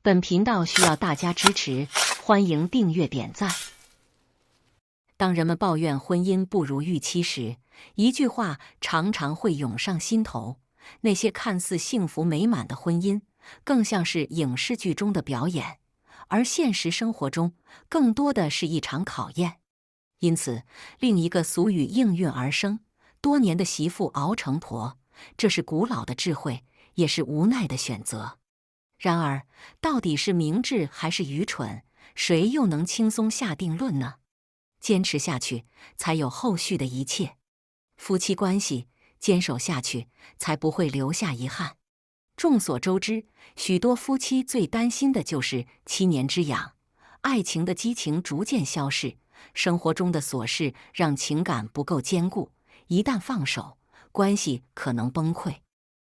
本频道需要大家支持，欢迎订阅点赞。当人们抱怨婚姻不如预期时，一句话常常会涌上心头：那些看似幸福美满的婚姻，更像是影视剧中的表演，而现实生活中更多的是一场考验。因此，另一个俗语应运而生：多年的媳妇熬成婆，这是古老的智慧，也是无奈的选择。然而，到底是明智还是愚蠢，谁又能轻松下定论呢？坚持下去，才有后续的一切。夫妻关系坚守下去，才不会留下遗憾。众所周知，许多夫妻最担心的就是7年之痒，爱情的激情逐渐消逝，生活中的琐事让情感不够坚固，一旦放手，关系可能崩溃。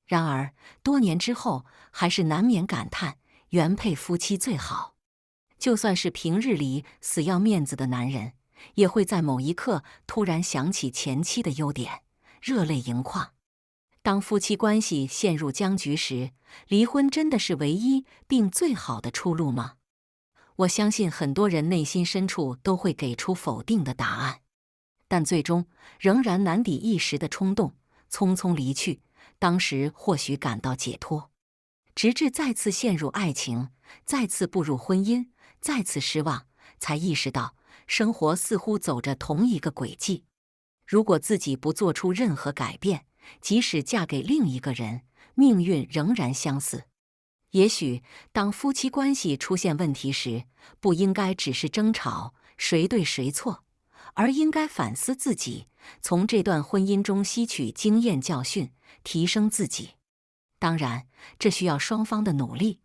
然而，多年之后，还是难免感叹原配夫妻最好。就算是平日里死要面子的男人，也会在某一刻突然想起前妻的优点，热泪盈眶。当夫妻关系陷入僵局时，离婚真的是唯一并最好的出路吗？我相信很多人内心深处都会给出否定的答案，但最终仍然难抵一时的冲动，匆匆离去。当时或许感到解脱，直至再次陷入爱情，再次步入婚姻，再次失望，才意识到生活似乎走着同一个轨迹。如果自己不做出任何改变，即使嫁给另一个人，命运仍然相似。也许当夫妻关系出现问题时，不应该只是争吵谁对谁错，而应该反思自己，从这段婚姻中吸取经验教训，提升自己。当然，这需要双方的努力。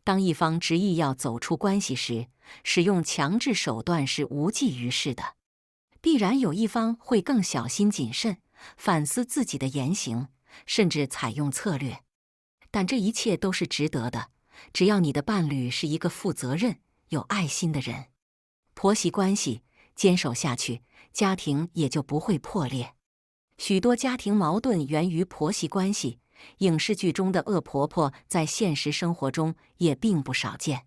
当一方执意要走出关系时，使用强制手段是无济于事的，必然有一方会更小心谨慎，反思自己的言行，甚至采用策略。但这一切都是值得的，只要你的伴侣是一个负责任、有爱心的人。婆媳关系坚守下去，家庭也就不会破裂。许多家庭矛盾源于婆媳关系，影视剧中的恶婆婆在现实生活中也并不少见。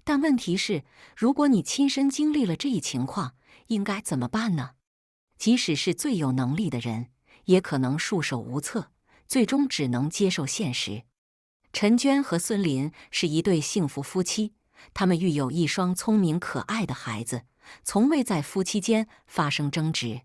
但问题是，如果你亲身经历了这一情况，应该怎么办呢？即使是最有能力的人，也可能束手无策，最终只能接受现实。陈娟和孙林是一对幸福夫妻，他们育有一双聪明可爱的孩子，从未在夫妻间发生争执。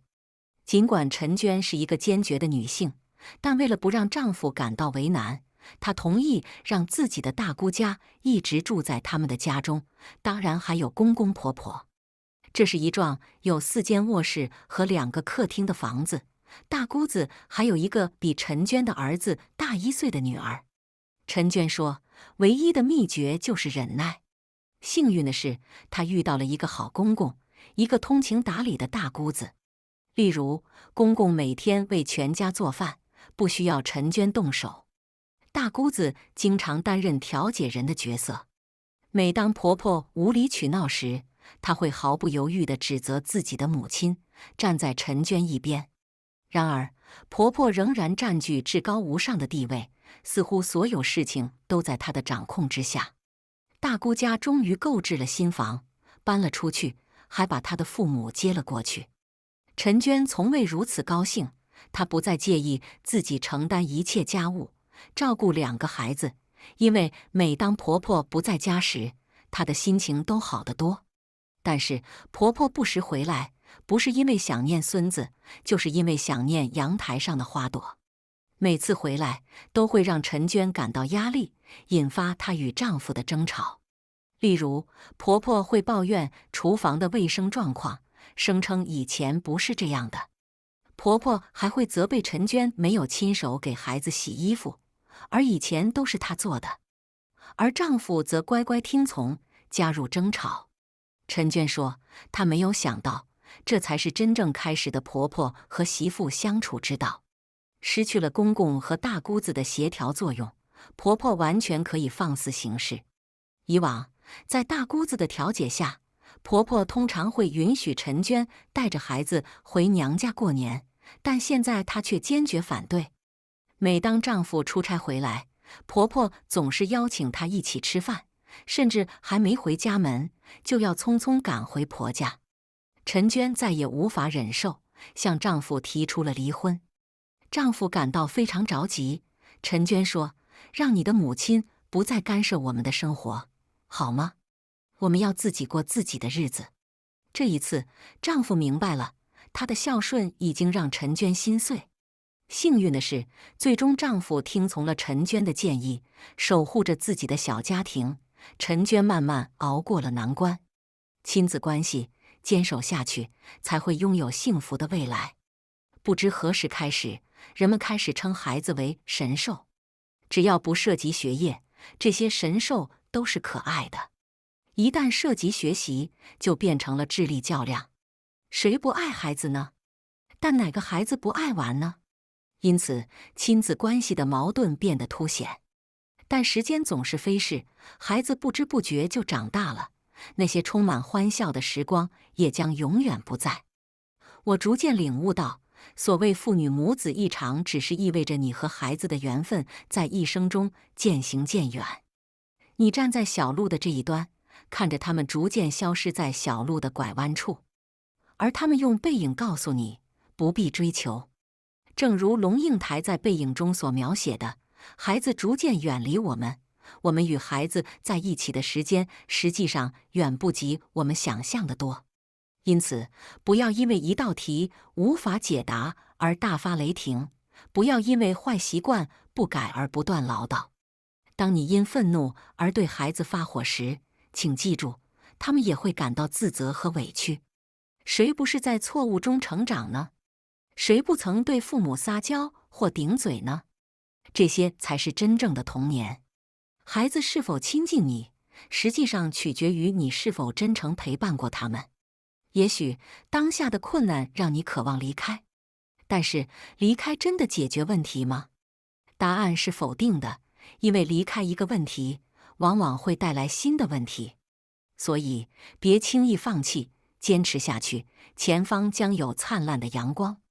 尽管陈娟是一个坚决的女性，但为了不让丈夫感到为难，她同意让自己的大姑家一直住在他们的家中，当然还有公公婆婆。这是一幢有4间卧室和2个客厅的房子，大姑子还有一个比陈娟的儿子大1岁的女儿。陈娟说，唯一的秘诀就是忍耐。幸运的是，她遇到了一个好公公，一个通情达理的大姑子。例如，公公每天为全家做饭，不需要陈娟动手。大姑子经常担任调解人的角色。每当婆婆无理取闹时，她会毫不犹豫地指责自己的母亲，站在陈娟一边。然而，婆婆仍然占据至高无上的地位，似乎所有事情都在她的掌控之下。大姑家终于购置了新房，搬了出去，还把她的父母接了过去。陈娟从未如此高兴，她不再介意自己承担一切家务，照顾2个孩子，因为每当婆婆不在家时，她的心情都好得多。但是婆婆不时回来，不是因为想念孙子，就是因为想念阳台上的花朵。每次回来都会让陈娟感到压力，引发她与丈夫的争吵。例如，婆婆会抱怨厨房的卫生状况，声称以前不是这样的。婆婆还会责备陈娟没有亲手给孩子洗衣服，而以前都是她做的。而丈夫则乖乖听从，加入争吵。陈娟说，她没有想到，这才是真正开始的婆婆和媳妇相处之道。失去了公公和大姑子的协调作用，婆婆完全可以放肆行事。以往，在大姑子的调解下，婆婆通常会允许陈娟带着孩子回娘家过年，但现在她却坚决反对。每当丈夫出差回来，婆婆总是邀请她一起吃饭，甚至还没回家门，就要匆匆赶回婆家。陈娟再也无法忍受，向丈夫提出了离婚。丈夫感到非常着急。陈娟说：“让你的母亲不再干涉我们的生活，好吗？我们要自己过自己的日子。”这一次，丈夫明白了，他的孝顺已经让陈娟心碎。幸运的是，最终丈夫听从了陈娟的建议，守护着自己的小家庭。陈娟慢慢熬过了难关。亲子关系坚守下去，才会拥有幸福的未来。不知何时开始，人们开始称孩子为神兽，只要不涉及学业，这些神兽都是可爱的。一旦涉及学习，就变成了智力较量。谁不爱孩子呢？但哪个孩子不爱玩呢？因此，亲子关系的矛盾变得凸显。但时间总是飞逝，孩子不知不觉就长大了，那些充满欢笑的时光也将永远不在。我逐渐领悟到，所谓父女母子一场，只是意味着你和孩子的缘分在一生中渐行渐远。你站在小路的这一端，看着他们逐渐消失在小路的拐弯处，而他们用背影告诉你，不必追求。正如龙应台在《背影》中所描写的，孩子逐渐远离我们，我们与孩子在一起的时间实际上远不及我们想象的多。因此，不要因为一道题无法解答而大发雷霆，不要因为坏习惯不改而不断唠叨。当你因愤怒而对孩子发火时，请记住，他们也会感到自责和委屈。谁不是在错误中成长呢？谁不曾对父母撒娇或顶嘴呢？这些才是真正的童年。孩子是否亲近你，实际上取决于你是否真诚陪伴过他们。也许当下的困难让你渴望离开，但是离开真的解决问题吗？答案是否定的，因为离开一个问题，往往会带来新的问题。所以，别轻易放弃，坚持下去，前方将有灿烂的阳光。